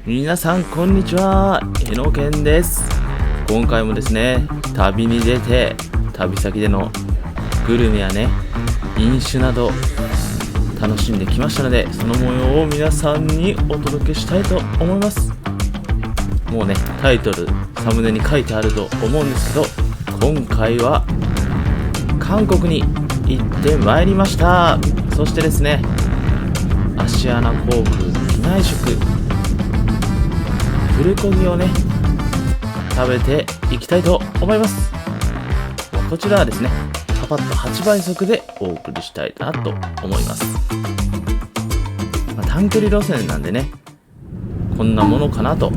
皆さんこんにちは、えのけんです。今回もですね、旅に出て旅先でのグルメやね、飲酒など楽しんできましたので、その模様を皆さんにお届けしたいと思います。もうね、タイトルサムネに書いてあると思うんですけど、今回は韓国に行ってまいりました。そしてですね、アシアナ航空機内食プルコギをね食べていきたいと思います。こちらはですね、パパッと8倍速でお送りしたいなと思います。短距離路線なんでね、こんなものかなと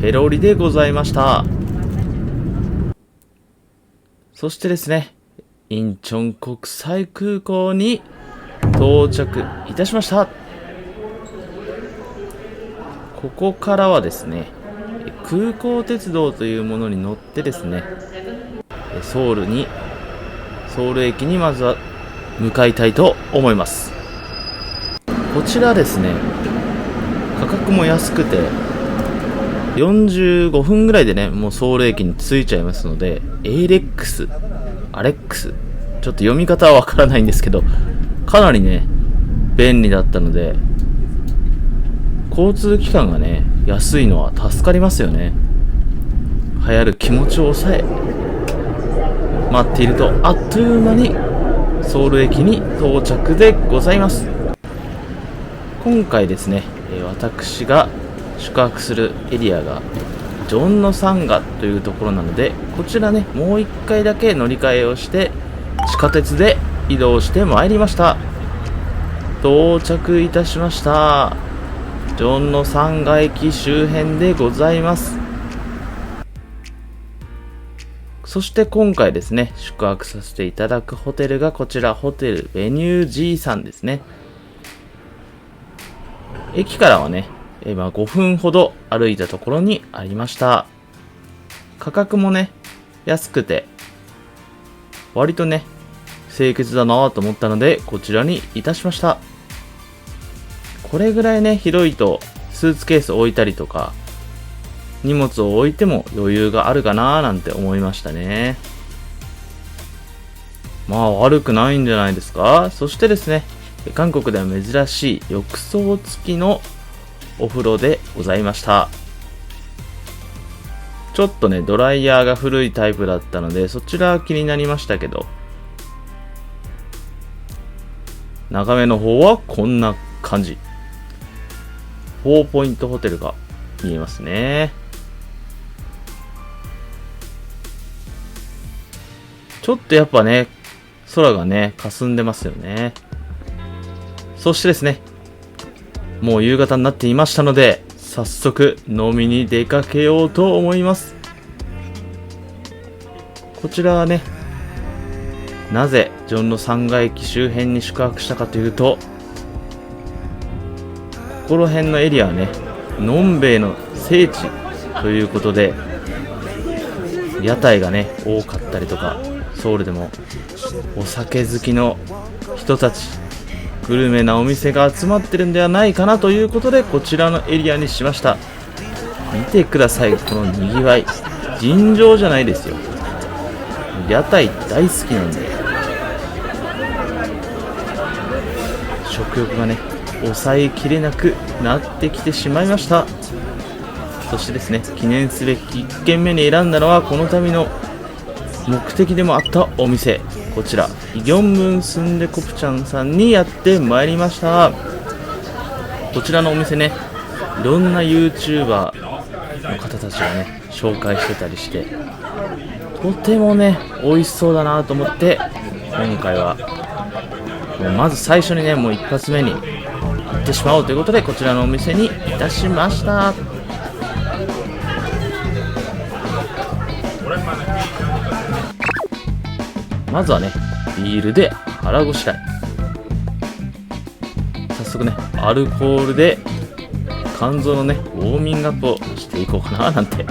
ペロリでございました。そしてですね、インチョン国際空港に到着いたしました。ここからはですね、空港鉄道というものに乗ってですね、ソウル駅にまずは向かいたいと思います。こちらですね、価格も安くて45分ぐらいでね、もうソウル駅に着いちゃいますので、アレックスちょっと読み方はわからないんですけど、かなりね便利だったので、交通機関がね安いのは助かりますよね。流行る気持ちを抑え、待っているとあっという間にソウル駅に到着でございます。今回ですね、私が宿泊するエリアがジョンノサンガというところなので、こちらねもう一回だけ乗り換えをして地下鉄で移動してまいりました。到着いたしました。ジョンノサンガ駅周辺でございます。そして今回ですね、宿泊させていただくホテルがこちら、ホテルベニュー G さんですね。駅からはね、5分ほど歩いたところにありました。価格もね安くて割とね清潔だなと思ったので、こちらにいたしました。これぐらいね広いとスーツケース置いたりとか荷物を置いても余裕があるかななんて思いましたね。まあ悪くないんじゃないですか。そしてですね、韓国では珍しい浴槽付きのお風呂でございました。ちょっとねドライヤーが古いタイプだったので、そちらは気になりましたけど、眺めの方はこんな感じ。4ポイントホテルが見えますね。ちょっとやっぱね空がね霞んでますよね。そしてですね、もう夕方になっていましたので、早速飲みに出かけようと思います。こちらはね、なぜジョンノサンガ駅周辺に宿泊したかというと、ここら辺のエリアはねのんべえの聖地ということで、屋台がね多かったりとか、ソウルでもお酒好きの人たち、グルメなお店が集まってるんではないかなということで、こちらのエリアにしました。見てください、このにぎわい。尋常じゃないですよ。屋台大好きなんで、食欲がね抑えきれなくなってきてしまいました。そしてですね、記念すべき1軒目に選んだのはこの旅の目的でもあったお店、こちらイギョンムンスンデコプチャンさんにやってまいりました。こちらのお店ね、いろんな YouTuber の方たちがね紹介してたりして、とてもね美味しそうだなと思って、今回はもうまず最初にねもう一発目に行ってしまおうということで、こちらのお店にいたしました。まずはねビールで腹ごしらえ。早速ねアルコールで肝臓のねウォーミングアップをしていこうかななんて。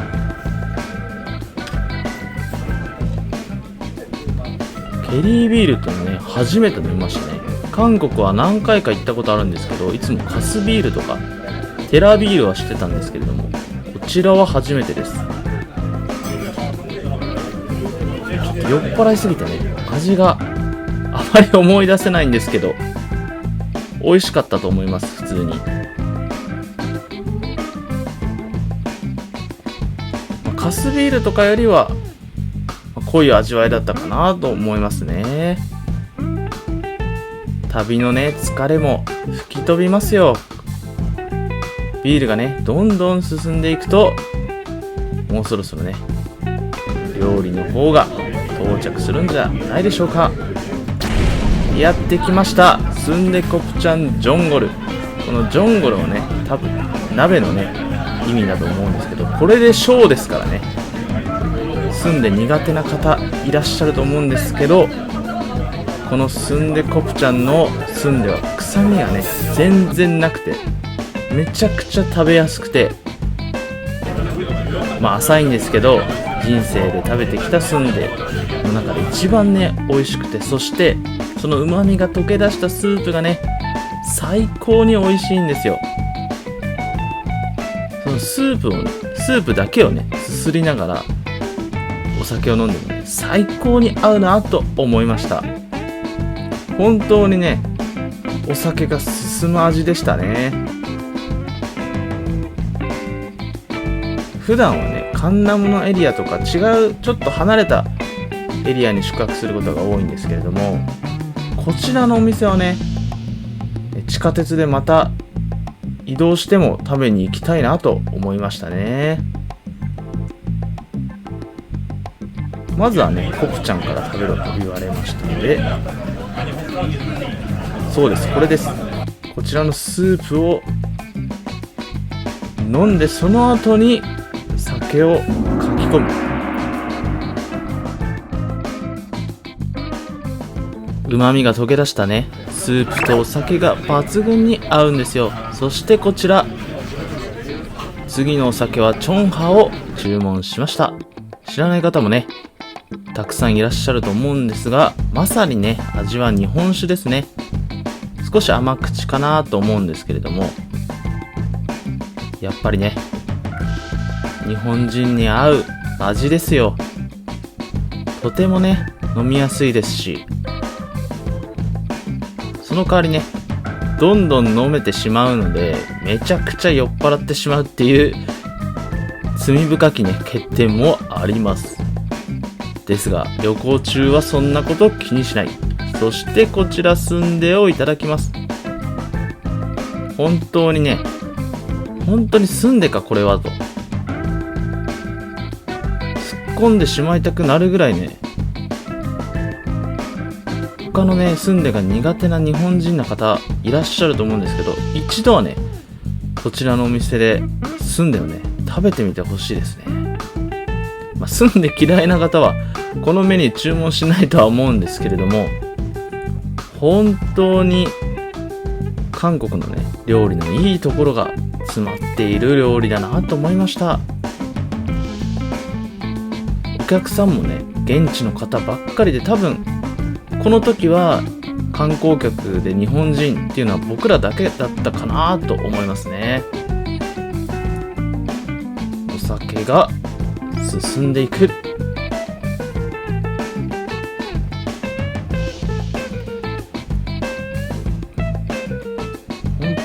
ケリービールっていうのね初めて飲みましたね。韓国は何回か行ったことあるんですけど、いつもカスビールとかテラビールは知ってたんですけれども、こちらは初めてです。ちょっと酔っ払いすぎてね、味があまり思い出せないんですけど、美味しかったと思います。普通に。カスビールとかよりは濃い味わいだったかなと思いますね。旅のね、疲れも吹き飛びますよ。ビールがね、どんどん進んでいくと、もうそろそろね、料理の方が到着するんじゃないでしょうか。やってきました。スンデコプチャンジョンゴル。このジョンゴルをね、多分鍋のね、意味だと思うんですけど、これで小ですからね。スンデ苦手な方いらっしゃると思うんですけど、このスンデコプチャンのスンデは臭みがね全然なくて、めちゃくちゃ食べやすくて、浅いんですけど、人生で食べてきたスンデの中で一番ね美味しくて、そしてその旨味が溶け出したスープがね最高に美味しいんですよ。そのスープだけをねすすりながらお酒を飲んでもね最高に合うなと思いました。本当にねお酒が進む味でしたね。普段はねカンナムのエリアとか違うちょっと離れたエリアに宿泊することが多いんですけれども、こちらのお店はね地下鉄でまた移動しても食べに行きたいなと思いましたね。まずはねコプちゃんから食べろと言われましたので、そうです、これです。こちらのスープを飲んで、その後に酒をかき込む。旨味が溶け出したねスープとお酒が抜群に合うんですよ。そしてこちら次のお酒はチョンハを注文しました。知らない方もねたくさんいらっしゃると思うんですが、まさにね味は日本酒ですね。少し甘口かなと思うんですけれども、やっぱりね日本人に合う味ですよ。とてもね飲みやすいですし、その代わりねどんどん飲めてしまうので、めちゃくちゃ酔っ払ってしまうっていう罪深きね欠点もあります。ですが旅行中はそんなこと気にしない。そしてこちらスンデをいただきます。本当にスンデかこれはと突っ込んでしまいたくなるぐらいね、他のねスンデが苦手な日本人の方いらっしゃると思うんですけど、一度はねこちらのお店でスンデをね食べてみてほしいですね。スンデ嫌いな方はこのメニュー注文しないとは思うんですけれども、本当に韓国のね料理のいいところが詰まっている料理だなと思いました。お客さんもね現地の方ばっかりで、多分この時は観光客で日本人っていうのは僕らだけだったかなと思いますね。お酒が進んでいく。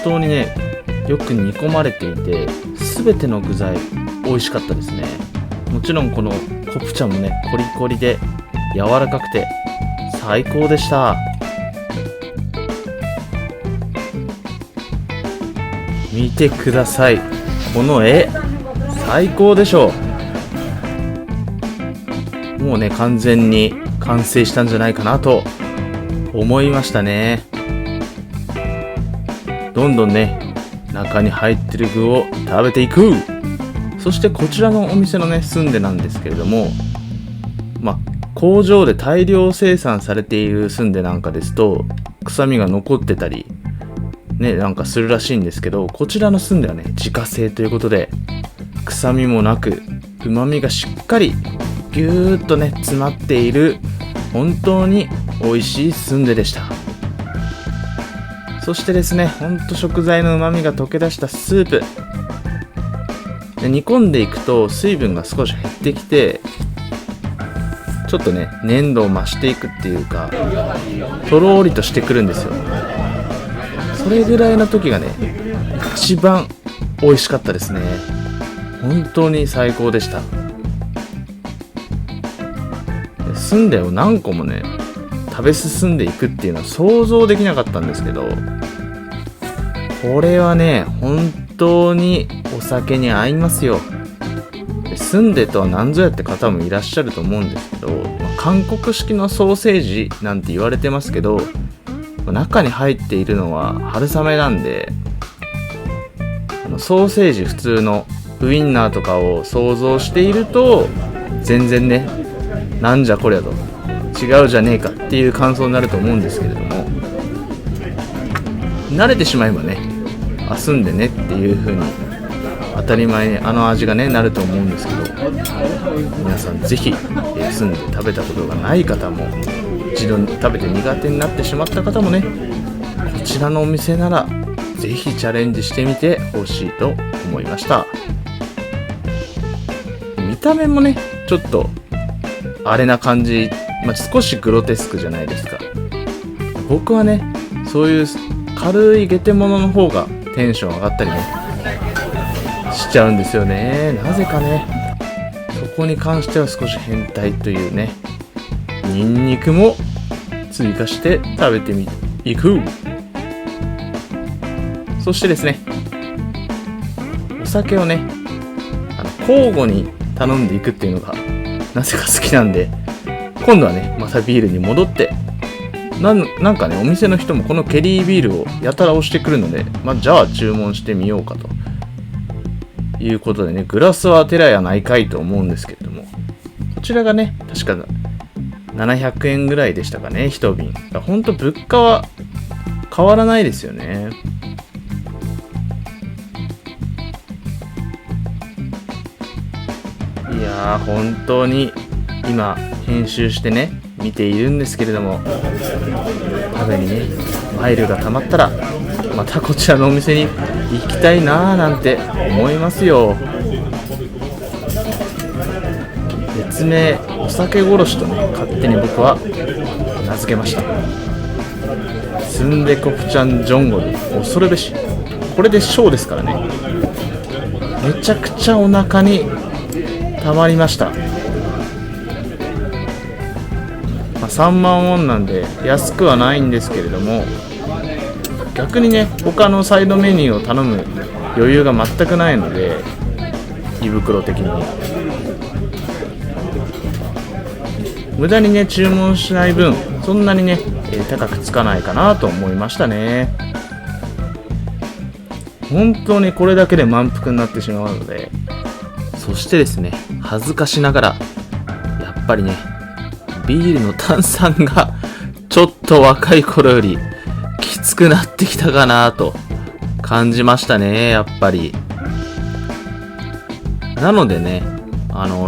本当にねよく煮込まれていて、全ての具材美味しかったですね。もちろんこのコプチャンもねコリコリで柔らかくて最高でした。見てください、この絵最高でしょう。もうね完全に完成したんじゃないかなと思いましたね。どんどんね中に入ってる具を食べていく。そしてこちらのお店のねスンデなんですけれども、工場で大量生産されているスンデなんかですと臭みが残ってたりねなんかするらしいんですけど、こちらのスンデはね自家製ということで臭みもなく旨味がしっかりぎゅーっとね詰まっている本当に美味しいスンデでした。そしてですね、ほんと食材の旨味が溶け出したスープで、煮込んでいくと水分が少し減ってきて、ちょっとね粘度を増していくっていうか、とろーりとしてくるんですよ。それぐらいの時がね一番美味しかったですね。本当に最高でした。スンデを何個もね食べ進んでいくっていうのは想像できなかったんですけど、これはね本当にお酒に合いますよ。スンデとは何ぞやって方もいらっしゃると思うんですけど、韓国式のソーセージなんて言われてますけど、中に入っているのは春雨なんで、ソーセージ普通のウインナーとかを想像していると全然ね、なんじゃこりゃと、違うじゃねえかっていう感想になると思うんですけれども、慣れてしまえばね、すんでねっていう風に当たり前に味がねなると思うんですけど、皆さんぜひすんで食べたことがない方も、一度食べて苦手になってしまった方もね、こちらのお店ならぜひチャレンジしてみてほしいと思いました。見た目もねちょっとあれな感じ、少しグロテスクじゃないですか。僕はねそういう軽いゲテモノの方がテンション上がったりねしちゃうんですよね。なぜかね、そこに関しては少し変態というね、ニンニクも追加して食べていく。そしてですね、お酒をね交互に頼んでいくっていうのがなぜか好きなんで、今度はねまたビールに戻って、なんかねお店の人もこのケリービールをやたら押してくるので、じゃあ注文してみようかということでね、グラスはテラやないかいと思うんですけれども、こちらがね確か700円ぐらいでしたかね、1瓶。ほんと物価は変わらないですよね。いやー本当に今編集してね見ているんですけれども、食べにねマイルがたまったらまたこちらのお店に行きたいなーなんて思いますよ。別名お酒殺しとね勝手に僕は名付けました。スンデコプチャンジョンゴル恐るべし。これでショーですからね、めちゃくちゃお腹にたまりました。3万ウォンなんで安くはないんですけれども、逆にね他のサイドメニューを頼む余裕が全くないので、胃袋的に無駄にね注文しない分そんなにね、高くつかないかなと思いましたね。本当にこれだけで満腹になってしまうので。そしてですね、恥ずかしながらやっぱりねビールの炭酸がちょっと若い頃よりきつくなってきたかなと感じましたね、やっぱり。なのでね、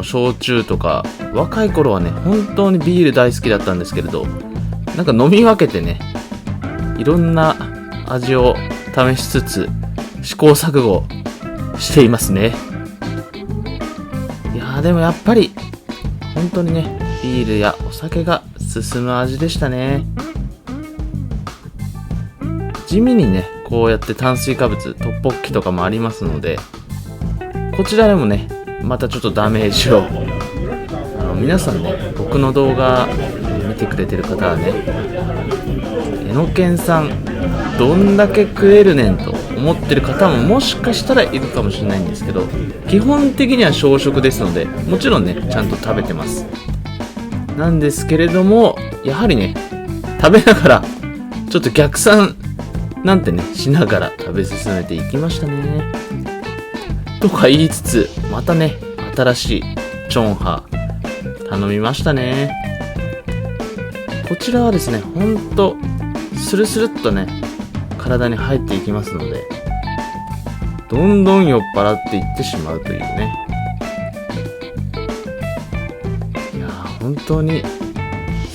焼酎とか若い頃はね本当にビール大好きだったんですけれど、なんか飲み分けてねいろんな味を試しつつ試行錯誤していますね。いやーでもやっぱり本当にねビールやお酒が進む味でしたね。地味にねこうやって炭水化物トッポッキとかもありますので、こちらでもねまたちょっとダメージを皆さんね僕の動画見てくれてる方はね、えのけんさんどんだけ食えるねんと思ってる方ももしかしたらいるかもしれないんですけど、基本的には小食ですので、もちろんねちゃんと食べてます。なんですけれども、やはりね食べながらちょっと逆算なんてねしながら食べ進めていきましたね。とか言いつつ、またね新しいチョンハ頼みましたね。こちらはですねほんとスルスルっとね体に入っていきますので、どんどん酔っ払っていってしまうというね。いやー本当に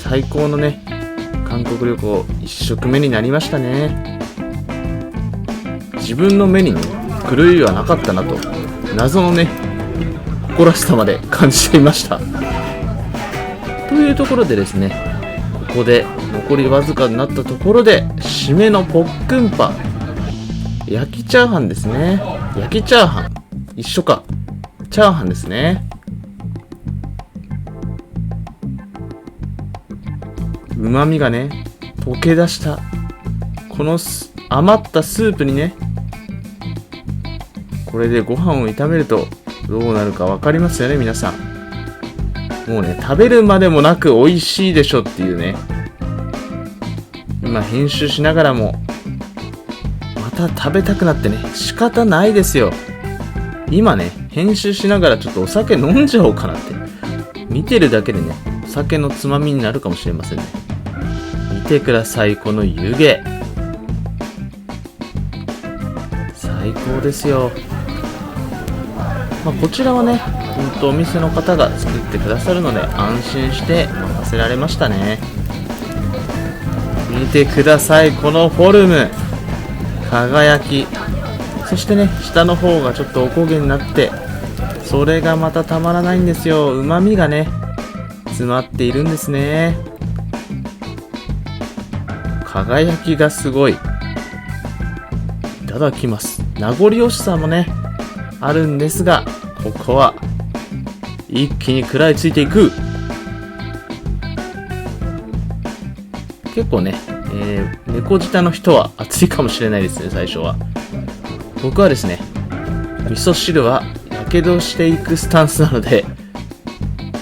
最高のね韓国旅行1食目になりましたね。自分の目にね狂いはなかったなと謎のね誇らしさまで感じていました。というところでですね、ここで残りわずかになったところで締めのポックンパ焼きチャーハンですね。焼きチャーハン一緒か。チャーハンですね。旨味がね溶け出したこの余ったスープにね、これでご飯を炒めるとどうなるか分かりますよね皆さん。もうね食べるまでもなく美味しいでしょっていうね。今編集しながらもまた食べたくなってね仕方ないですよ。今ね編集しながらちょっとお酒飲んじゃおうかなって。見てるだけでねお酒のつまみになるかもしれませんね。見てくださいこの湯気、最高ですよ。こちらはねお店の方が作ってくださるので安心して任せられましたね。見てくださいこのフォルム、輝き、そしてね下の方がちょっとおこげになって、それがまたたまらないんですよ。旨味がね詰まっているんですね。輝きがすごい。いただきます。名残惜しさもねあるんですが、ここは一気に食らいついていく。結構ね、猫舌の人は熱いかもしれないですね。最初は僕はですね味噌汁はやけどしていくスタンスなので、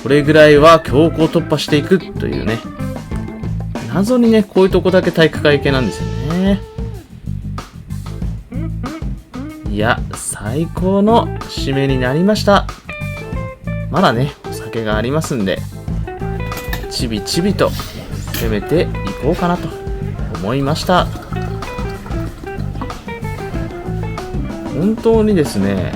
これぐらいは強行突破していくというね、謎にねこういうとこだけ体育会系なんですよね。いや最高の締めになりました。まだねお酒がありますんでちびちびと攻めていこうかなと思いました。本当にですね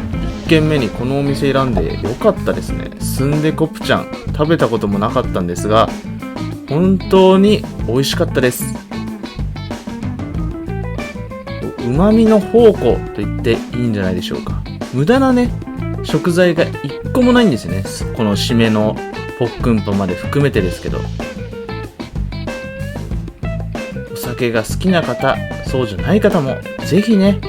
1軒目にこのお店選んでよかったですね。スンデコプチャン食べたこともなかったんですが本当に美味しかったです。旨味の宝庫と言っていいんじゃないでしょうか。無駄なね食材が1個もないんですよね。この締めのポックンパまで含めてですけど、お酒が好きな方そうじゃない方もぜひね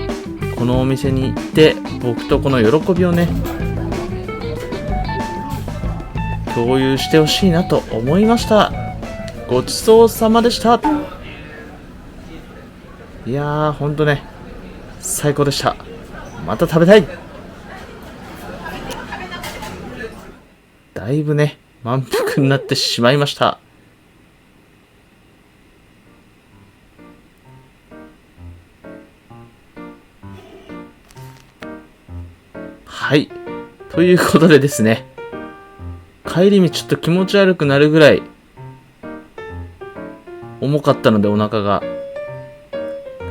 このお店に行って僕とこの喜びをね共有してほしいなと思いました。ごちそうさまでした。いやーほんとね最高でした。また食べたい。だいぶね満腹になってしまいました。はいということでですね、帰り道ちょっと気持ち悪くなるぐらい重かったのでお腹が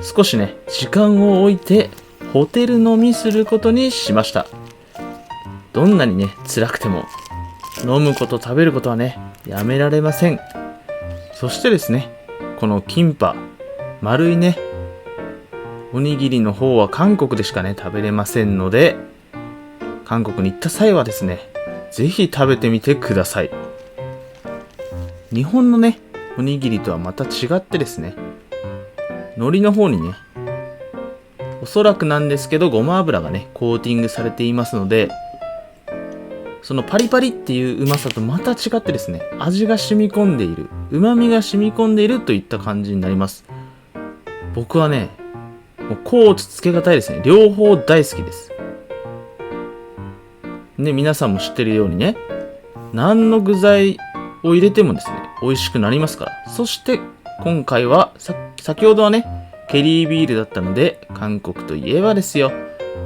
少しね時間を置いてホテル飲みすることにしました。どんなにね辛くても飲むこと食べることはねやめられません。そしてですねこのキンパ丸いねおにぎりの方は韓国でしかね食べれませんので、韓国に行った際はですねぜひ食べてみてください。日本のねおにぎりとはまた違ってですね、海苔の方にねおそらくなんですけどごま油がねコーティングされていますので、そのパリパリっていううまさとまた違ってですね味が染み込んでいる、旨味が染み込んでいるといった感じになります。僕はねもう甲乙つけがたいですね。両方大好きですね。皆さんも知ってるようにね何の具材を入れてもですね美味しくなりますから。そして今回は先ほどはねケリービールだったので、韓国といえばですよ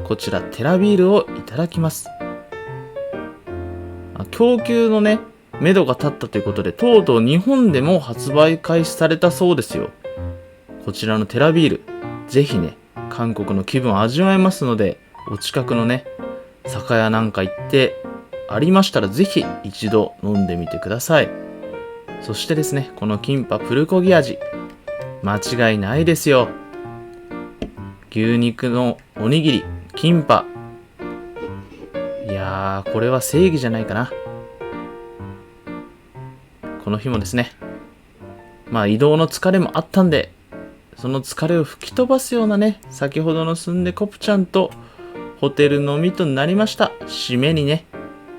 こちらテラビールをいただきます。供給のね目処が立ったということで、とうとう日本でも発売開始されたそうですよ。こちらのテラビールぜひね韓国の気分を味わえますので、お近くのね酒屋なんか行ってありましたらぜひ一度飲んでみてください。そしてですねこのキンパプルコギ味間違いないですよ。牛肉のおにぎり、キンパ。いやー、これは正義じゃないかな。この日もですね、移動の疲れもあったんで、その疲れを吹き飛ばすようなね、先ほどのスンデコプチャンとホテル飲みとなりました。締めにね、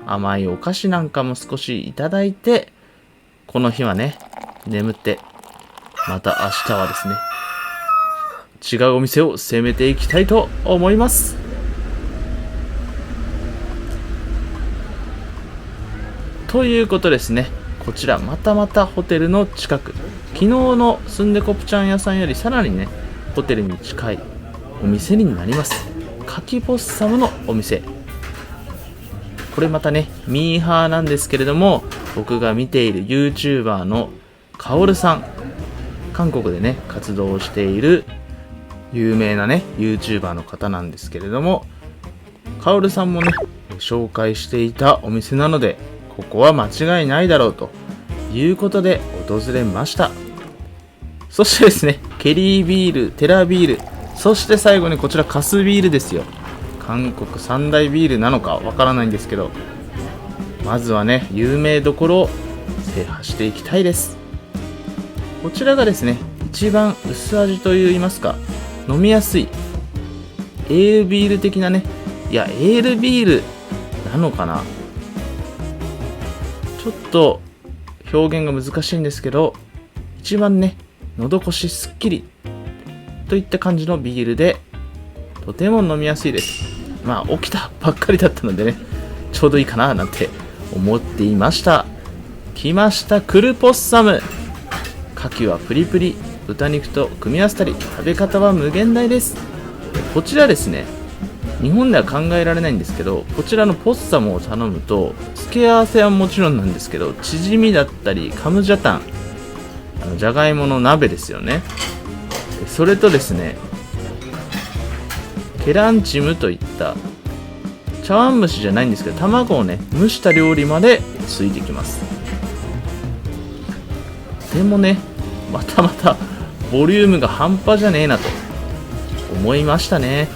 甘いお菓子なんかも少しいただいて、この日はね、眠って、また明日はですね、違うお店を攻めていきたいと思います。ということですね、こちらまたまたホテルの近く、昨日のスンデコプチャン屋さんよりさらにね、ホテルに近いお店になります。カキポッサムのお店。これまたね、ミーハーなんですけれども、僕が見ている YouTuber のカオルさん、韓国でね、活動している有名なね、YouTuber の方なんですけれども、カオルさんもね、紹介していたお店なので、ここは間違いないだろうということで訪れました。そしてですね、ケリービール、テラビール、そして最後にこちらカスビールですよ。韓国三大ビールなのかわからないんですけど、まずはね、有名どころを制覇していきたいです。こちらがですね、一番薄味といいますか、飲みやすいエールビール的なね、いや、エールビールなのかな、ちょっと表現が難しいんですけど、一番ね、喉越しすっきりといった感じのビールで、とても飲みやすいです。起きたばっかりだったのでね、ちょうどいいかななんて思っていました。来ました、クルポッサム。牡蠣はプリプリ、豚肉と組み合わせたり、食べ方は無限大です。こちらですね、日本では考えられないんですけど、こちらのポッサムを頼むと、付け合わせはもちろんなんですけど、チヂミだったりカムジャタン、じゃがいもの鍋ですよね。それとですね、ケランチムといった茶碗蒸しじゃないんですけど、卵をね蒸した料理までついてきます。でもね、またまたボリュームが半端じゃねえなと思いましたね。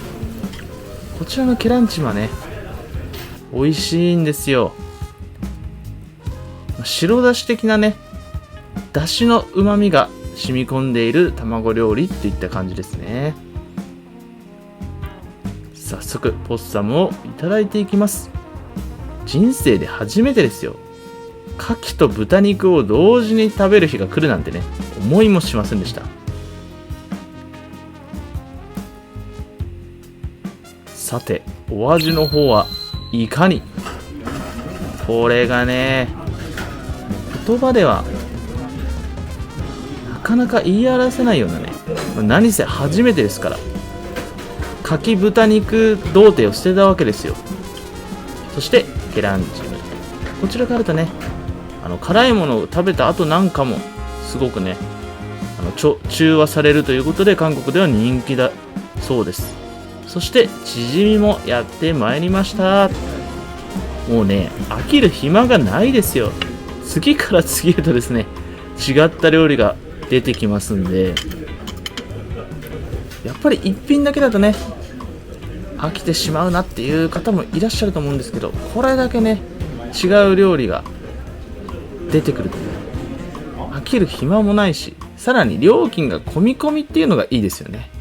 こちらのケランチムはね、美味しいんですよ。白だし的なね、だしのうまみが染み込んでいる卵料理っていった感じですね。早速ポッサムをいただいていきます。人生で初めてですよ。牡蠣と豚肉を同時に食べる日が来るなんてね、思いもしませんでした。さて、お味の方はいかに。これがね、言葉ではなかなか言い表せないようなね、何せ初めてですから、牡蠣豚肉童貞を捨てたわけですよ。そしてケランチム、こちらからとね、辛いものを食べた後なんかもすごくね、中和されるということで韓国では人気だそうです。そしてチヂミもやってまいりました。もうね、飽きる暇がないですよ。次から次へとですね、違った料理が出てきますんで、やっぱり一品だけだとね、飽きてしまうなっていう方もいらっしゃると思うんですけど、これだけね、違う料理が出てくると飽きる暇もないし、さらに料金が込み込みっていうのがいいですよね。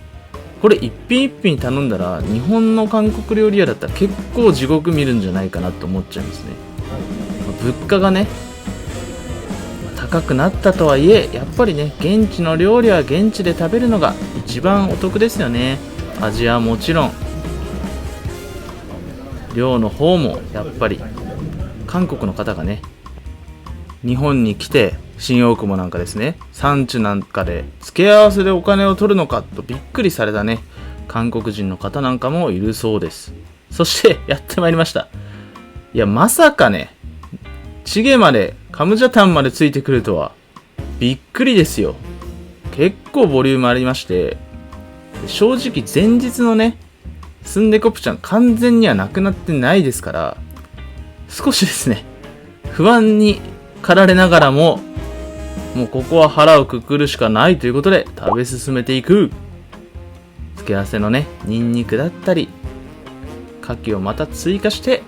これ一品一品頼んだら、日本の韓国料理屋だったら結構地獄見るんじゃないかなと思っちゃいますね。物価がね高くなったとはいえ、やっぱりね、現地の料理は現地で食べるのが一番お得ですよね。味はもちろん、量の方もやっぱり韓国の方がね、日本に来て新大久保なんかですね、産地なんかで付け合わせでお金を取るのかとびっくりされたね、韓国人の方なんかもいるそうです。そしてやってまいりました。いや、まさかね、チゲまでカムジャタンまでついてくるとはびっくりですよ。結構ボリュームありまして、正直前日のねスンデコプチャン完全にはなくなってないですから、少しですね不安に駆られながらも、もうここは腹をくくるしかないということで食べ進めていく。付け合わせのね、ニンニクだったり牡蠣をまた追加して、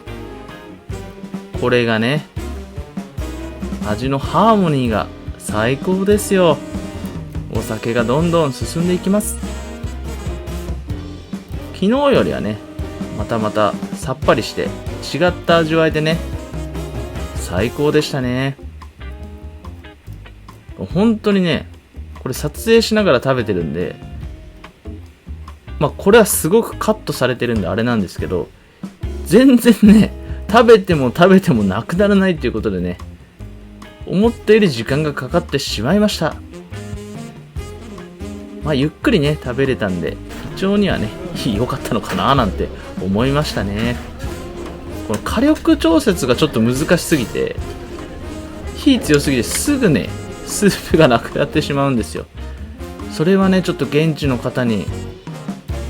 これがね、味のハーモニーが最高ですよ。お酒がどんどん進んでいきます。昨日よりはね、またさっぱりして違った味わいでね、最高でしたね。本当にね、これ撮影しながら食べてるんで、これはすごくカットされてるんであれなんですけど、全然ね、食べてもなくならないということでね、思ったより時間がかかってしまいました。ゆっくりね、食べれたんで、非常にはね、良かったのかななんて思いましたね。この火力調節がちょっと難しすぎて、火強すぎてすぐね、スープがなくなってしまうんですよ。それはね、ちょっと現地の方に、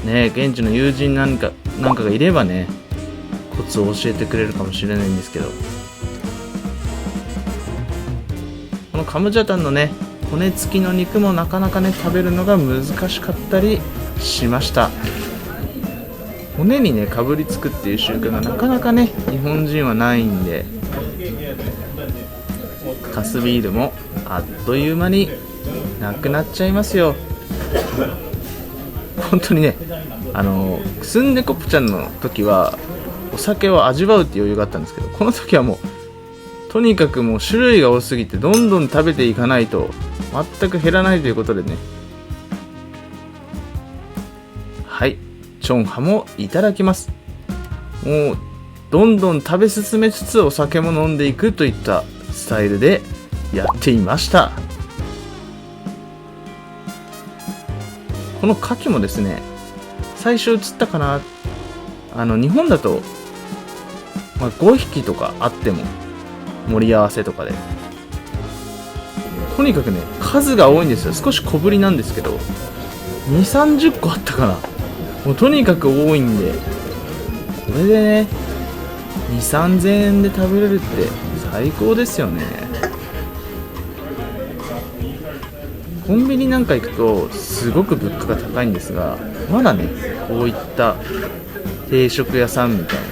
ね、現地の友人なんかがいればね、コツを教えてくれるかもしれないんですけど、このカムジャタンのね、骨付きの肉もなかなかね、食べるのが難しかったりしました。骨にね、かぶりつくっていう習慣がなかなかね、日本人はないんで、カスビールもあっという間になくなっちゃいますよ。本当にね、スンデコプチャンの時はお酒を味わうって余裕があったんですけど、この時はもうとにかくもう種類が多すぎて、どんどん食べていかないと全く減らないということでね、はい、チョンハもいただきます。もうどんどん食べ進めつつお酒も飲んでいくといったスタイルでやっていました。この牡蠣もですね、最初映ったかな、日本だと、5匹とかあっても盛り合わせとかで、とにかくね、数が多いんですよ。少し小ぶりなんですけど、2、30個あったかな。もうとにかく多いんで、これでね、2、3000円で食べれるって最高ですよね。コンビニなんか行くとすごく物価が高いんですが、まだね、こういった定食屋さんみたいな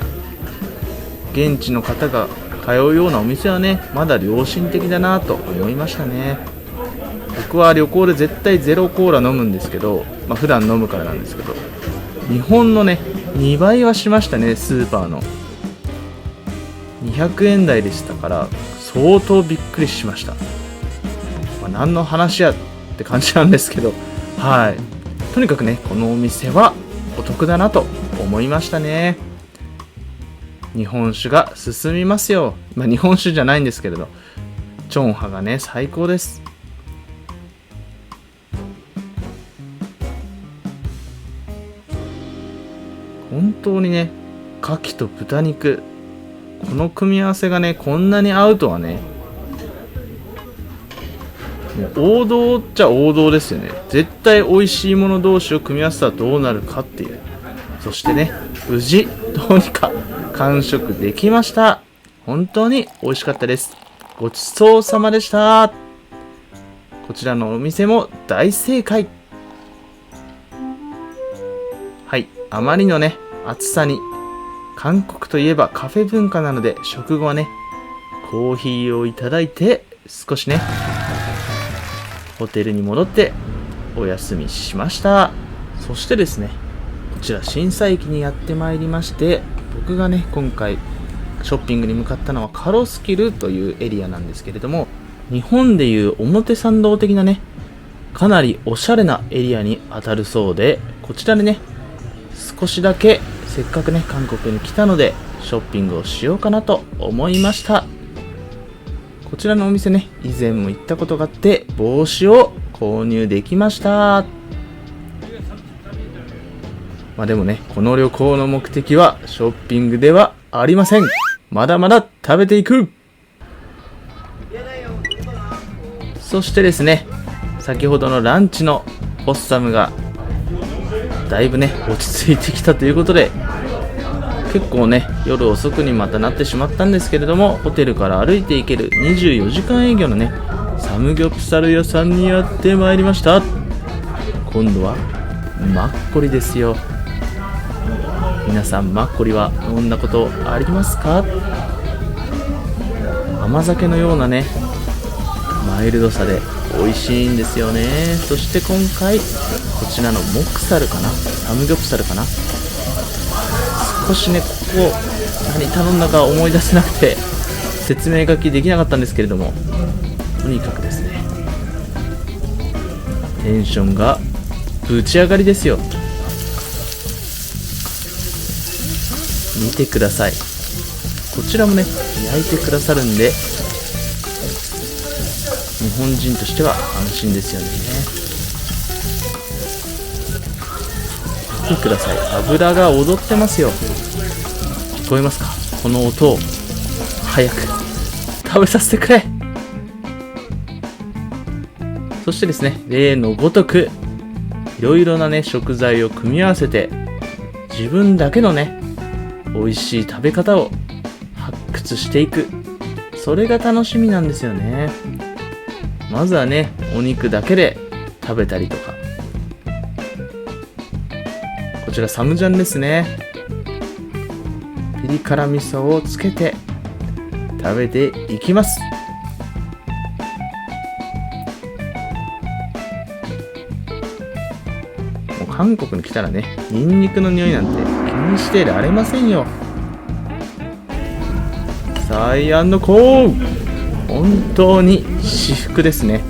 現地の方が通うようなお店はね、まだ良心的だなと思いましたね。僕は旅行で絶対ゼロコーラ飲むんですけど、普段飲むからなんですけど、日本のね、2倍はしましたね。スーパーの200円台でしたから、相当びっくりしました。何の話やって感じなんですけど、はい、とにかくね、このお店はお得だなと思いましたね。日本酒が進みますよ。日本酒じゃないんですけれど、チョンハがね、最高です。本当にね、牡蠣と豚肉、この組み合わせがね、こんなに合うとはね、王道っちゃ王道ですよね。絶対美味しいもの同士を組み合わせたらどうなるかっていう。そしてね、無事どうにか完食できました。本当に美味しかったです。ごちそうさまでした。こちらのお店も大正解。はい、あまりのね、暑さに、韓国といえばカフェ文化なので、食後はね、コーヒーをいただいて少しね、ホテルに戻ってお休みしました。そしてですね、こちら震災駅にやってまいりまして、僕がね、今回ショッピングに向かったのはカロスキルというエリアなんですけれども、日本でいう表参道的なね、かなりおしゃれなエリアに当たるそうで、こちらでね、少しだけせっかくね、韓国に来たのでショッピングをしようかなと思いました。こちらのお店ね、以前も行ったことがあって帽子を購入できました。でもね、この旅行の目的はショッピングではありません。まだまだ食べていく。そしてですね、先ほどのランチのポッサムがだいぶね、落ち着いてきたということで、結構ね、夜遅くにまたなってしまったんですけれども、ホテルから歩いていける24時間営業のね、サムギョプサル屋さんにやってまいりました。今度はマッコリですよ。皆さんマッコリは飲んだことありますか？甘酒のようなねマイルドさで美味しいんですよね。そして今回こちらのモクサルかな、サムギョプサルかな、少しねここ何頼んだか思い出せなくて説明書きできなかったんですけれども、とにかくですねテンションがぶち上がりですよ。見てください。こちらもね焼いてくださるんで日本人としては安心ですよね。見てください、油が踊ってますよ。聞こえますか、この音を。早く食べさせてくれ。そしてですね、例のごとくいろいろなね食材を組み合わせて自分だけのね美味しい食べ方を発掘していく、それが楽しみなんですよね。まずはねお肉だけで食べたりとか、こちらサムジャンですね。ピリ辛味噌をつけて食べていきます。もう韓国に来たらねニンニクの匂いなんて気にしてられませんよ。サイアンドコーン、本当に至福ですね。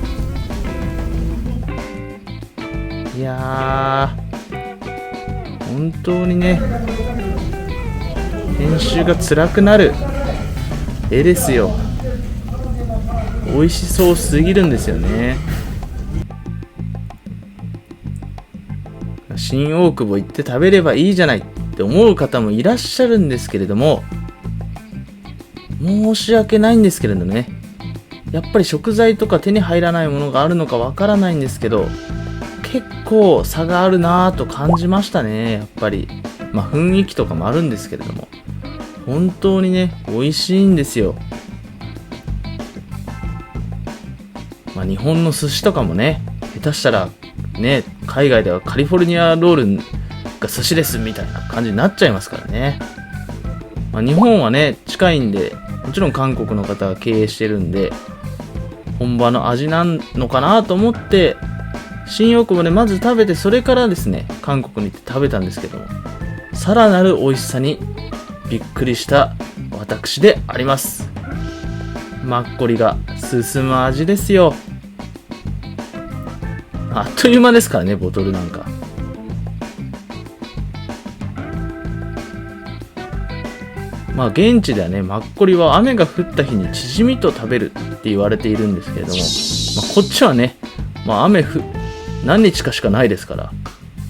いやー本当にね編集が辛くなる絵ですよ。美味しそうすぎるんですよね。新大久保行って食べればいいじゃないって思う方もいらっしゃるんですけれども、申し訳ないんですけれどね、やっぱり食材とか手に入らないものがあるのかわからないんですけど、結構差があるなぁと感じましたね。やっぱり雰囲気とかもあるんですけれども、本当にね美味しいんですよ。日本の寿司とかもね下手したらね海外ではカリフォルニアロールが寿司ですみたいな感じになっちゃいますからね。日本はね近いんで、もちろん韓国の方が経営してるんで本場の味なのかなと思って新大久保でまず食べて、それからですね韓国に行って食べたんですけども、さらなる美味しさにびっくりした私であります。マッコリが進む味ですよ。あっという間ですからね、ボトルなんか。現地ではねマッコリは雨が降った日にチヂミと食べるって言われているんですけれども、こっちはね、何日かしかないですから、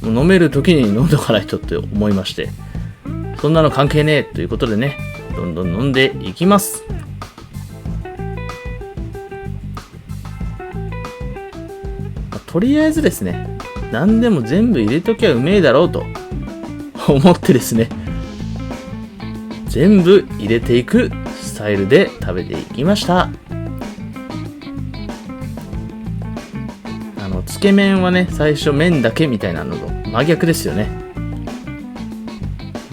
もう飲める時に飲んどかないとって思いまして、そんなの関係ねえということでね、どんどん飲んでいきます。とりあえずですね、何でも全部入れときゃうめえだろうと思ってですね、全部入れていくスタイルで食べていきました。つけ麺はね最初麺だけみたいなのと真逆ですよね。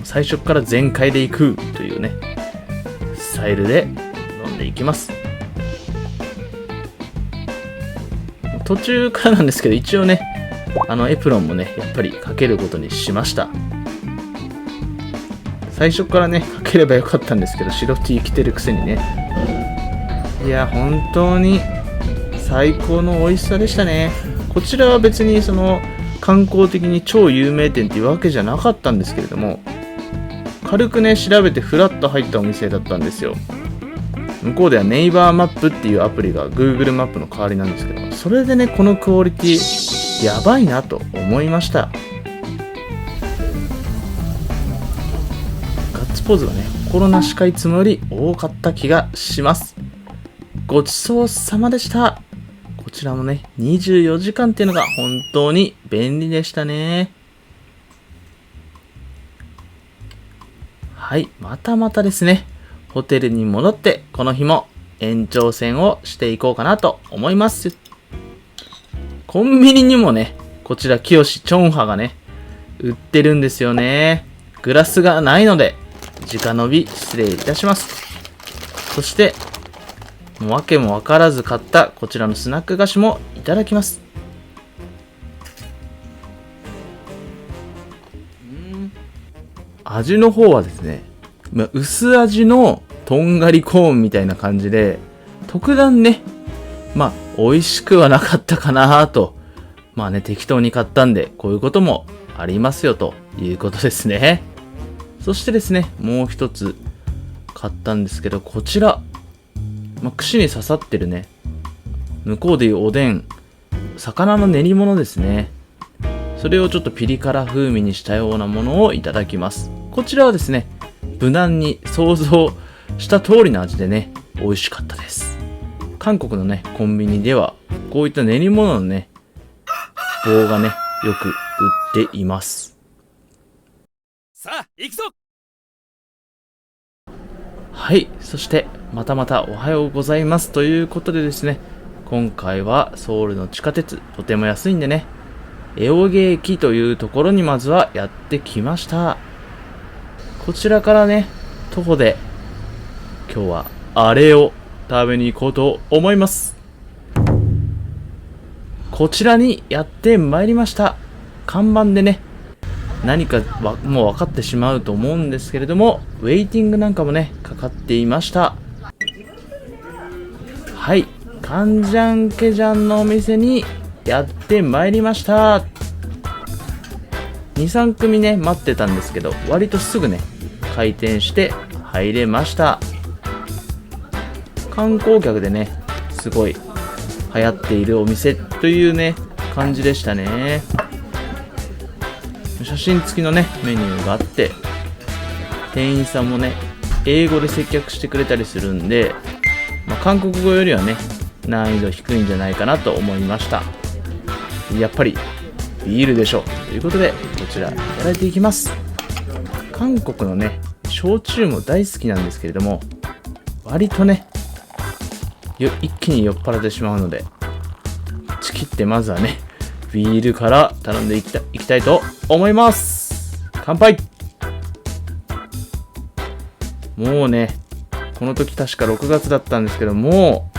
最初から全開でいくというねスタイルで飲んでいきます。途中からなんですけど、一応ねエプロンもねやっぱりかけることにしました。最初からねかければよかったんですけど、白 T 着てるくせにね。いや本当に最高の美味しさでしたね。こちらは別にその観光的に超有名店っていうわけじゃなかったんですけれども、軽くね調べてフラッと入ったお店だったんですよ。向こうではネイバーマップっていうアプリが Google マップの代わりなんですけど、それでねこのクオリティやばいなと思いました。ガッツポーズがね心なしかいつもより多かった気がします。ごちそうさまでした。こちらもね24時間っていうのが本当に便利でしたね。はい、またまたですねホテルに戻ってこの日も延長戦をしていこうかなと思います。コンビニにもねこちら、清チョンハがね、売ってるんですよね。グラスがないので、直飲み失礼いたします。そして、もう訳もわからず買ったこちらのスナック菓子もいただきます。味の方はですね、薄味のとんがりコーンみたいな感じで、特段ね、美味しくはなかったかなと。適当に買ったんで、こういうこともありますよということですね。そしてですね、もう一つ買ったんですけど、こちら、串に刺さってるね、向こうでいうおでん、魚の練り物ですね。それをちょっとピリ辛風味にしたようなものをいただきます。こちらはですね、無難に想像した通りの味でね、美味しかったです。韓国のね、コンビニでは、こういった練り物のね、棒がね、よく売っています。さあ、行くぞ。はい、そしてまたまたおはようございますということでですね、今回はソウルの地下鉄、とても安いんでね、エオゲ駅というところにまずはやってきました。こちらからね、徒歩で今日はあれを食べに行こうと思います。こちらにやってまいりました。看板でね、何かもう分かってしまうと思うんですけれども、ウェイティングなんかもね、かかっていました。はい、カンジャンケジャンのお店にやってまいりました。2、3組ね、待ってたんですけど、割とすぐね、開店して入れました。観光客でね、すごい流行っているお店というね、感じでしたね。写真付きのね、メニューがあって、店員さんもね、英語で接客してくれたりするんで、韓国語よりはね、難易度低いんじゃないかなと思いました。やっぱりビールでしょということで、こちらいただいていきます。韓国のね、焼酎も大好きなんですけれども、割とね、一気に酔っ払ってしまうので、チキってまずはね、ビールから頼んでいきたいと思います。乾杯。もうね、この時確か6月だったんですけど、も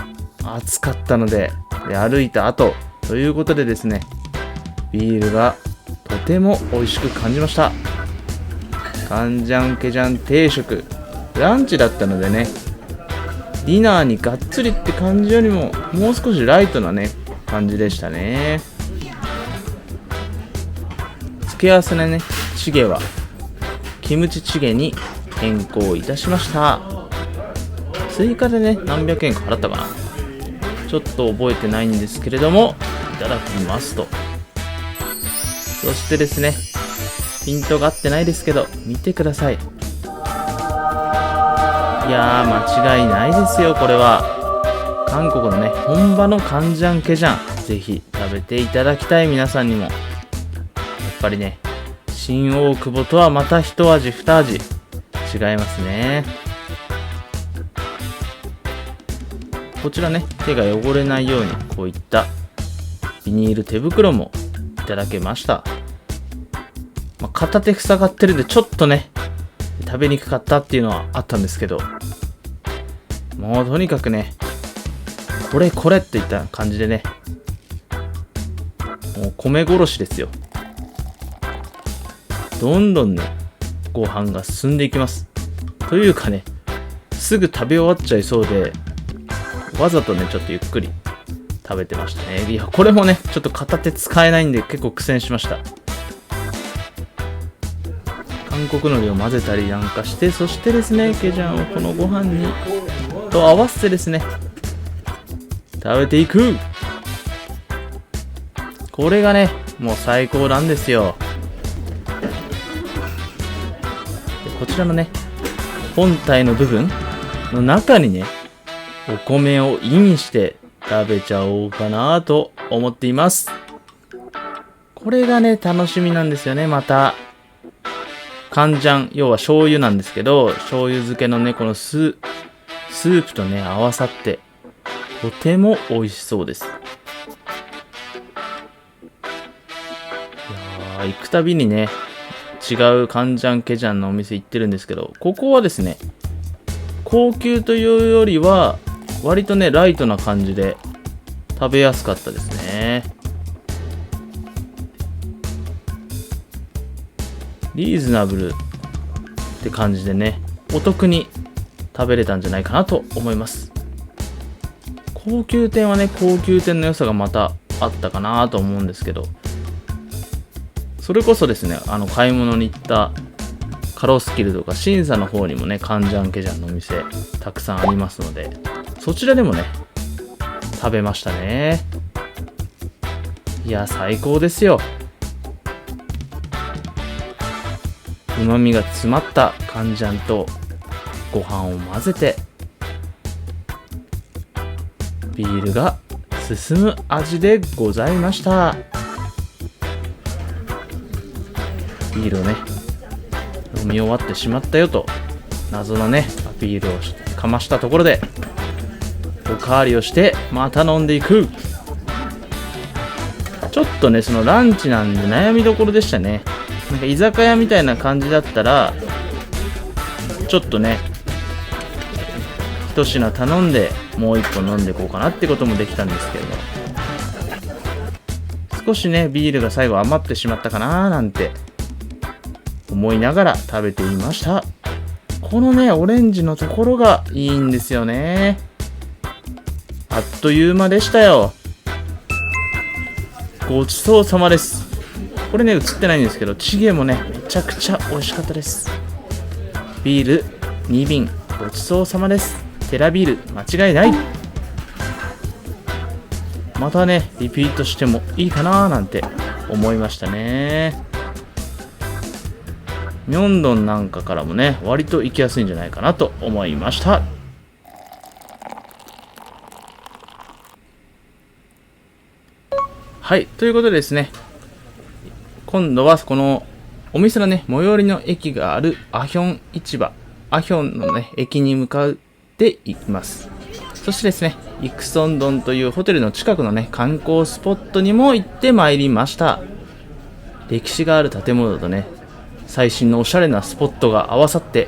う暑かったので、歩いた後ということでですね、ビールがとても美味しく感じました。カンジャンケジャン定食、ランチだったのでね、ディナーにがっつりって感じよりももう少しライトなね、感じでしたね。付け合わせのね、チゲはキムチチゲに変更いたしました。追加でね、何百円か払ったかな、ちょっと覚えてないんですけれども、いただきますと。そしてですね、ピントが合ってないですけど、見てください。いやー、間違いないですよ、これは。韓国のね、本場のカンジャンケジャン、ぜひ食べていただきたい、皆さんにも。やっぱりね、新大久保とはまた一味二味違いますね。こちらね、手が汚れないようにこういったビニール手袋もいただけました。片手塞がってるんでちょっとね、食べにくかったっていうのはあったんですけど、もうとにかくね、これこれっていった感じでね、もう米殺しですよ。どんどんね、ご飯が進んでいきます。というかね、すぐ食べ終わっちゃいそうで、わざとね、ちょっとゆっくり食べてましたね。いや、これもね、ちょっと片手使えないんで結構苦戦しました。韓国海苔を混ぜたりなんかして、そしてですね、ケジャンをこのご飯にと合わせてですね、食べていく。これがね、もう最高なんですよ。でこちらのね、本体の部分の中にね、お米をインして食べちゃおうかなと思っています。これがね、楽しみなんですよね、また。カンジャン、要は醤油なんですけど、醤油漬けのね、このスープとね、合わさって、とても美味しそうです。行くたびにね、違うカンジャンケジャンのお店行ってるんですけど、ここはですね、高級というよりは、割とね、ライトな感じで食べやすかったですね。リーズナブルって感じでね、お得に食べれたんじゃないかなと思います。高級店はね、高級店の良さがまたあったかなと思うんですけど、それこそですね、買い物に行ったカロスキルとか審査の方にもね、カンジャンケジャンのお店たくさんありますので、そちらでもね、食べましたね。いや、最高ですよ。旨味が詰まったカンジャンとご飯を混ぜて、ビールが進む味でございました。ビールをね、飲み終わってしまったよと謎のねアピールをかましたところで、おかわりをしてまた飲んでいく。ちょっとね、そのランチなんで悩みどころでしたね。なんか居酒屋みたいな感じだったら、ちょっとね一品頼んでもう一本飲んでいこうかなってこともできたんですけれど、少しねビールが最後余ってしまったかななんて思いながら食べていました。このねオレンジのところがいいんですよね。あっという間でしたよ。ごちそうさまです。これね映ってないんですけど、チゲもねめちゃくちゃ美味しかったです。ビール2瓶ごちそうさまです。テラビール間違いない。またねリピートしてもいいかななんて思いましたね。ミョンドンなんかからもね割と行きやすいんじゃないかなと思いました。はい、ということでですね、今度はこのお店のね最寄りの駅があるアヒョン市場、アヒョンのね駅に向かっていきます。そしてですね、イクソンドンというホテルの近くのね観光スポットにも行ってまいりました。歴史がある建物とね最新のおしゃれなスポットが合わさって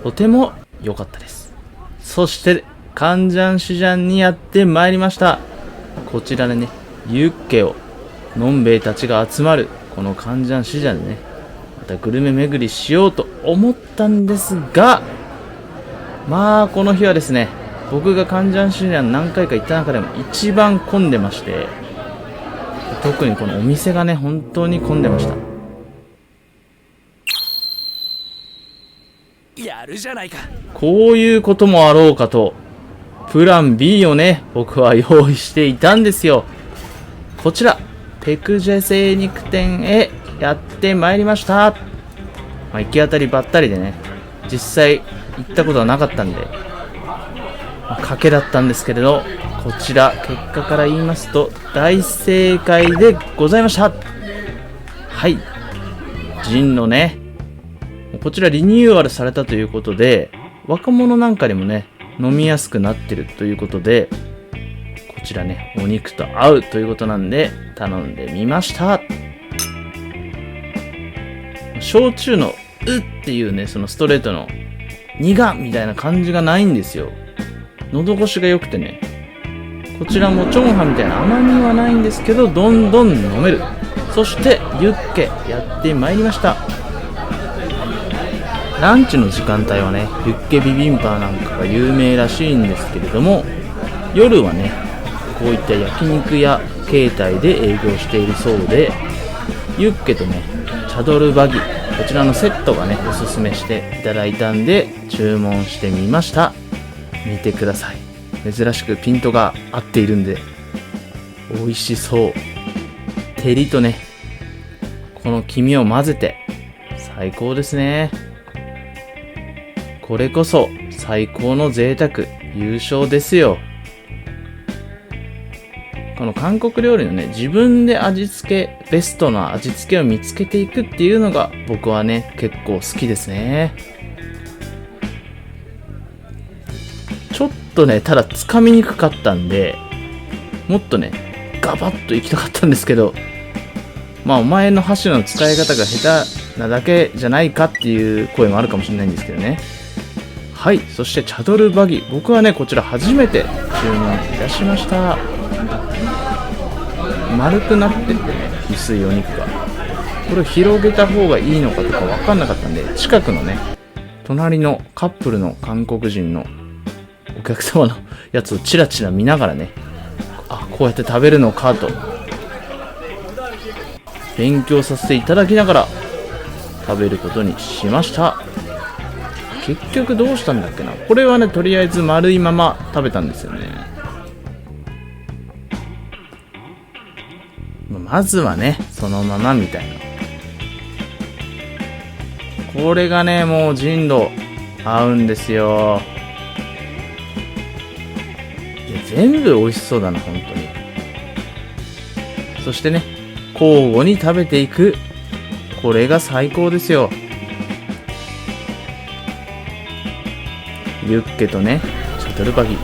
とても良かったです。そしてカンジャンシジャンにやってまいりました。こちらでねユッケをのんべいたちが集まるこのカンジャンシジャンでね、またグルメ巡りしようと思ったんですが、まあこの日はですね、僕がカンジャンシジャン何回か行った中でも一番混んでまして、特にこのお店がね本当に混んでました。やるじゃないか。こういうこともあろうかとプラン B をね僕は用意していたんですよ。こちらペクジェ精肉店へやってまいりました。行き当たりばったりでね、実際行ったことはなかったんで、賭けだったんですけれど、こちら結果から言いますと大正解でございました。はい、ジンのねこちらリニューアルされたということで、若者なんかにもね飲みやすくなってるということで、こちらねお肉と合うということなんで頼んでみました。焼酎のうっていうねそのストレートの苦みたいな感じがないんですよ。喉越しが良くてね、こちらもチョンハみたいな甘みはないんですけどどんどん飲める。そしてユッケやってまいりました。ランチの時間帯はねユッケビビンパなんかが有名らしいんですけれども、夜はねこういった焼肉屋形態で営業しているそうで、ユッケとねチャドルバギ、こちらのセットがねおすすめしていただいたんで注文してみました。見てください、珍しくピントが合っているんで美味しそう。照りとねこの黄身を混ぜて最高ですね。これこそ最高の贅沢優勝ですよ。この韓国料理のね自分で味付け、ベストな味付けを見つけていくっていうのが僕はね結構好きですね。ちょっとねただつかみにくかったんで、もっとねガバッといきたかったんですけど、お前の箸の使い方が下手なだけじゃないかっていう声もあるかもしれないんですけどね。はい、そしてチャドルバギ、僕はねこちら初めて注文いたしました。丸くなっててね、薄いお肉が、これを広げた方がいいのかとか分かんなかったんで、近くのね隣のカップルの韓国人のお客様のやつをチラチラ見ながらね、こうやって食べるのかと勉強させていただきながら食べることにしました。結局どうしたんだっけな。これはねとりあえず丸いまま食べたんですよね。まずはねそのままみたいな。これがねもう人狼合うんですよ。いや全部美味しそうだな本当に。そしてね交互に食べていく、これが最高ですよ。ユッケとねチャドルバギ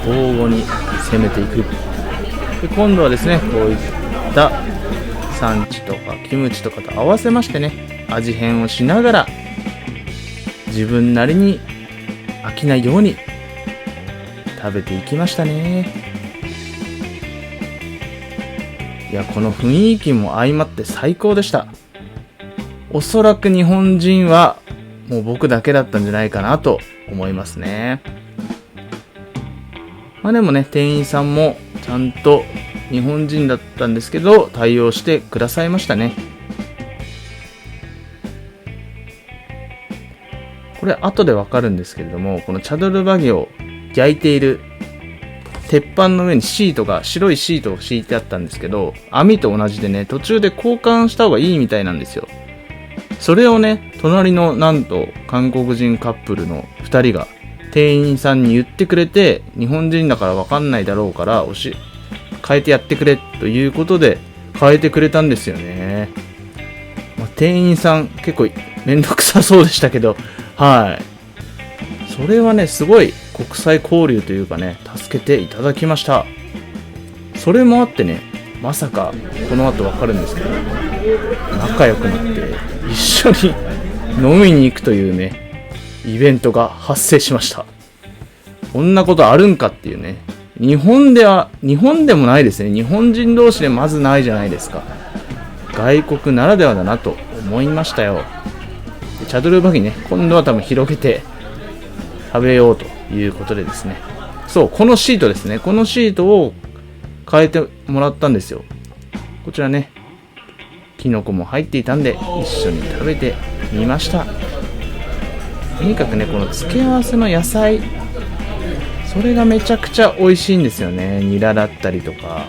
交互に攻めていく。で今度はですねこういった産地とかキムチとかと合わせましてね、味変をしながら自分なりに飽きないように食べていきましたね。いやこの雰囲気も相まって最高でした。おそらく日本人はもう僕だけだったんじゃないかなと思いますね。でもね店員さんもちゃんと日本人だったんですけど対応してくださいましたね。これ後でわかるんですけれども、このチャドルバギを焼いている鉄板の上にシートが、白いシートを敷いてあったんですけど、網と同じでね途中で交換した方がいいみたいなんですよ。それをね隣のなんと韓国人カップルの2人が店員さんに言ってくれて、日本人だから分かんないだろうから変えてやってくれということで変えてくれたんですよね。店員さん結構めんどくさそうでしたけど、それはねすごい国際交流というかね助けていただきました。それもあってね、まさかこの後分かるんですけど仲良くなって一緒に飲みに行くというねイベントが発生しました。こんなことあるんかっていうね。日本でもないですね。日本人同士でまずないじゃないですか。外国ならではだなと思いましたよ。でチャドルバギね今度は多分広げて食べようということでですね、そうこのシートですね、このシートを変えてもらったんですよ。こちらねキノコも入っていたんで一緒に食べてみました。とにかくねこの付け合わせの野菜、それがめちゃくちゃ美味しいんですよね。ニラだったりとか、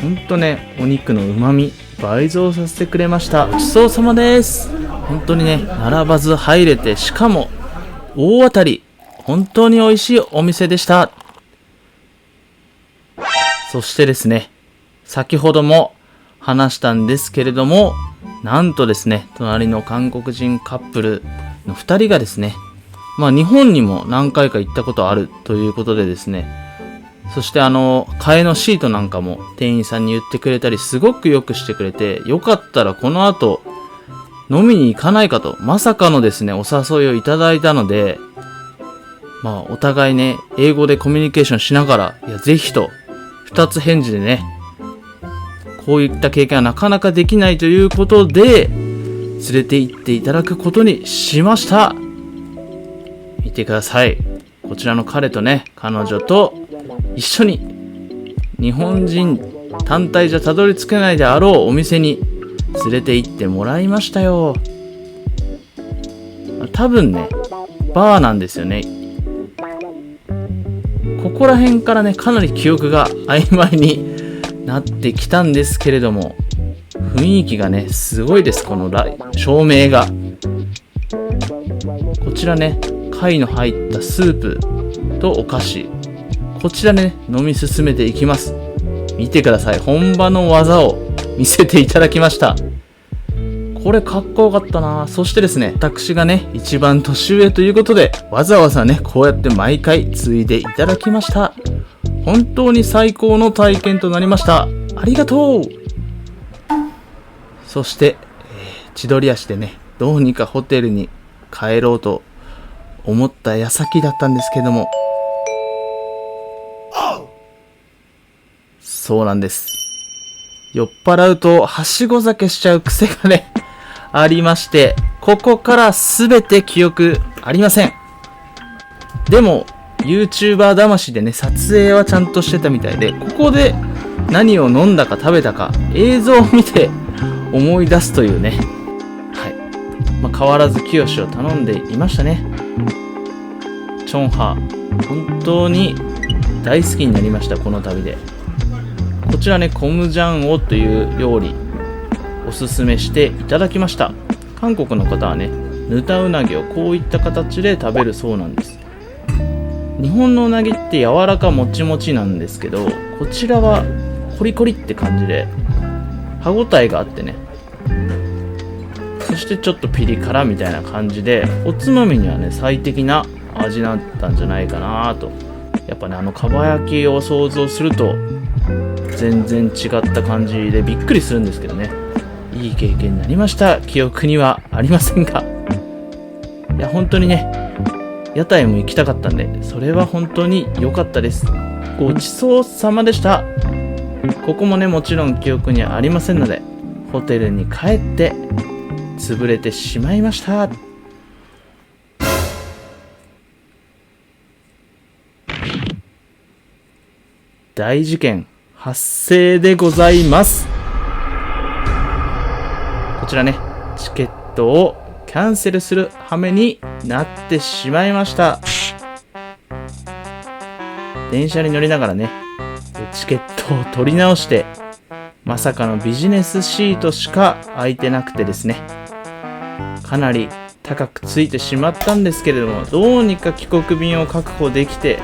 ほんとねお肉の旨味倍増させてくれました。ごちそうさまです。本当にね並ばず入れて、しかも大当たり、本当に美味しいお店でした。そしてですね先ほども話したんですけれども、なんとですね隣の韓国人カップルの2人がですね、日本にも何回か行ったことあるということでですね、そして替えのシートなんかも店員さんに言ってくれたり、すごくよくしてくれて、よかったらこの後飲みに行かないかとまさかのですねお誘いをいただいたので、お互いね英語でコミュニケーションしながら、いやぜひと2つ返事でね、こういった経験はなかなかできないということで連れて行っていただくことにしました。見てください。こちらの彼とね彼女と一緒に日本人単体じゃたどり着けないであろうお店に連れて行ってもらいましたよ。多分ねバーなんですよね。ここら辺からねかなり記憶が曖昧になってきたんですけれども、雰囲気がねすごいです。この照明が、こちらね貝の入ったスープとお菓子、こちらね飲み進めていきます。見てください。本場の技を見せていただきました。これかっこよかったな。そしてですね私がね一番年上ということで、わざわざねこうやって毎回ついでいただきました。本当に最高の体験となりました。ありがとう。そして、千鳥足でね、どうにかホテルに帰ろうと思った矢先だったんですけども、そうなんです。酔っ払うとはしご酒しちゃう癖がね、ありまして、ここからすべて記憶ありません。でも、YouTuber 魂でね、撮影はちゃんとしてたみたいで、ここで何を飲んだか食べたか、映像を見て思い出すというね。はい。変わらず清を頼んでいましたね。チョンハ、本当に大好きになりました、この旅で。こちらね、コムジャンオという料理、おすすめしていただきました。韓国の方はね、ヌタウナギをこういった形で食べるそうなんです。日本のうなぎって柔らかもちもちなんですけど、こちらはコリコリって感じで歯ごたえがあってね、そしてちょっとピリ辛みたいな感じで、おつまみにはね最適な味だったんじゃないかなと。やっぱね、かば焼きを想像すると全然違った感じでびっくりするんですけどね、いい経験になりました。記憶にはありませんが、いや本当にね、屋台も行きたかったんで、それは本当に良かったです。ごちそうさまでした。ここもね、もちろん記憶にはありませんので、ホテルに帰って潰れてしまいました。大事件発生でございます。こちらね、チケットをキャンセルする羽目になってしまいました。電車に乗りながらね、チケットを取り直して、まさかのビジネスシートしか空いてなくてですね、かなり高くついてしまったんですけれども、どうにか帰国便を確保できて、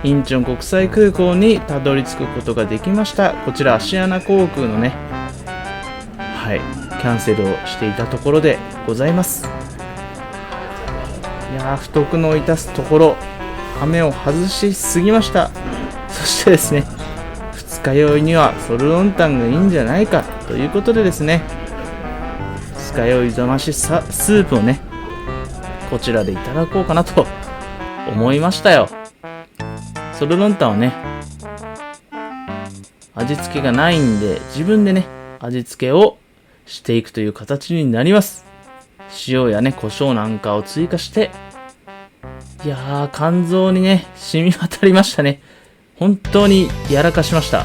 インチョン国際空港にたどり着くことができました。こちらアシアナ航空のね、はい、キャンセルをしていたところでございます。いやー、不徳の致すところ、羽目を外しすぎました。そしてですね、二日酔いにはソルロンタンがいいんじゃないかということでですね、二日酔いざましスープをね、こちらでいただこうかなと思いましたよ。ソルロンタンはね、味付けがないんで、自分でね、味付けをしていくという形になります。塩やね、胡椒なんかを追加して、いやー、肝臓にね、染み渡りましたね。本当にやらかしました。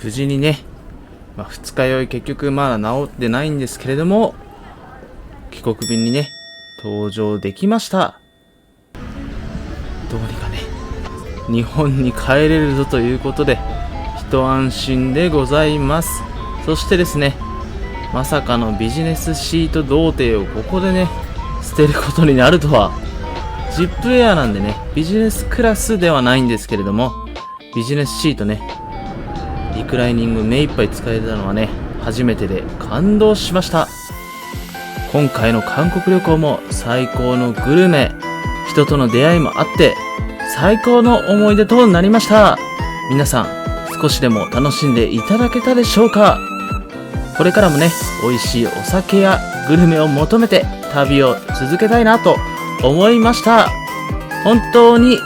無事にね、二日酔い結局まだ治ってないんですけれども、帰国便にね、搭乗できました。どうにかね、日本に帰れるぞということで、一安心でございます。そしてですね、まさかのビジネスシート童貞をここでね、捨てることになるとは。ジップエアなんでね、ビジネスクラスではないんですけれども、ビジネスシートね、リクライニング目いっぱい使えたのはね、初めてで感動しました。今回の韓国旅行も最高のグルメ、人との出会いもあって最高の思い出となりました。皆さん少しでも楽しんでいただけたでしょうか。これからもね、美味しいお酒やグルメを求めて旅を続けたいなと思いました。本当に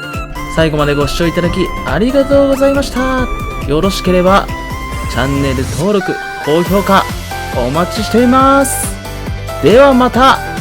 最後までご視聴いただきありがとうございました。よろしければチャンネル登録、高評価お待ちしています。ではまた。